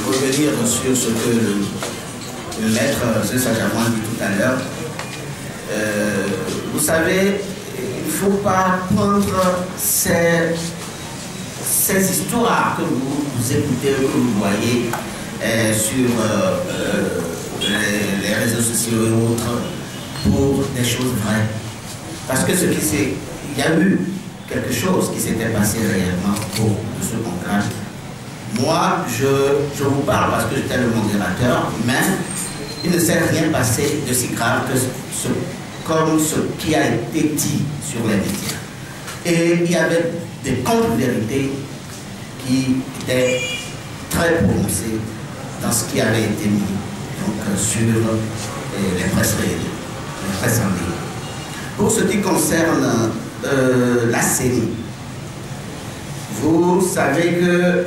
revenir sur ce que le maître Zesajamouan dit tout à l'heure. Vous savez, il ne faut pas prendre ces histoires que vous écoutez, que vous voyez sur les réseaux sociaux et autres pour des choses vraies. Parce que il y a eu quelque chose qui s'était passé réellement pour ce conclave. Moi, je vous parle parce que j'étais le modérateur, mais il ne s'est rien passé de si grave comme ce qui a été dit sur les médias. Et il y avait des contre-vérités qui étaient très prononcées dans ce qui avait été mis donc, sur les presses en ligne. Pour ce qui concerne la CENI, vous savez que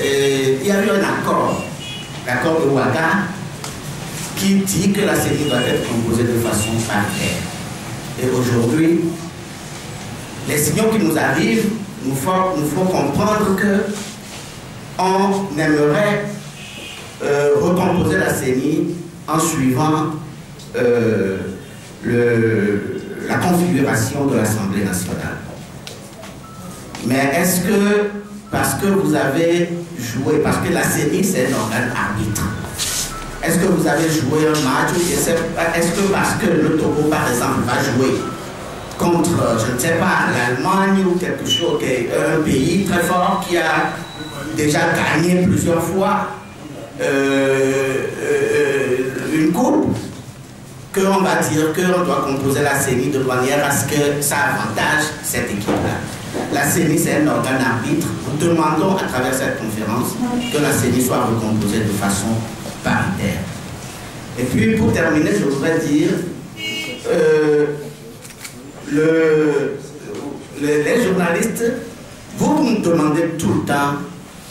il y a eu un accord, l'accord de Ouaga, qui dit que la CENI doit être composée de façon paritaire. Et aujourd'hui, les signaux qui nous arrivent nous font comprendre que on aimerait recomposer la CENI en suivant la configuration de l'Assemblée nationale. Mais est-ce que, parce que vous avez joué, parce que la CENI c'est un organe arbitre, est-ce que vous avez joué un match, est-ce que parce que le Togo par exemple va jouer contre, je ne sais pas, l'Allemagne ou quelque chose, un pays très fort qui a déjà gagné plusieurs fois une coupe, qu'on va dire qu'on doit composer la CENI de manière à ce que ça avantage cette équipe-là. La CENI, c'est un organe arbitre. Nous demandons à travers cette conférence que la CENI soit recomposée de façon paritaire. Et puis, pour terminer, je voudrais dire les journalistes, vous nous demandez tout le temps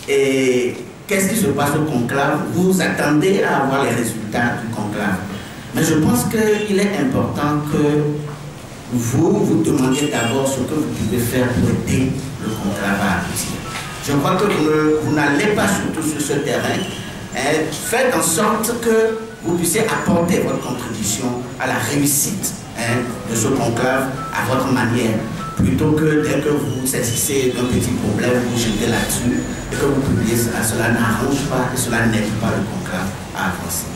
qu'est-ce qui se passe au conclave. Vous attendez à avoir les résultats du conclave. Mais je pense qu'il est important que vous demandiez d'abord ce que vous pouvez faire pour aider le conclave à aboutir. Je crois que vous n'allez pas surtout sur ce terrain. Faites en sorte que vous puissiez apporter votre contribution à la réussite de ce conclave à votre manière, plutôt que dès que vous saisissez d'un petit problème, vous jetez là-dessus et que vous publiez cela. Cela n'arrange pas et cela n'aide pas le conclave à avancer.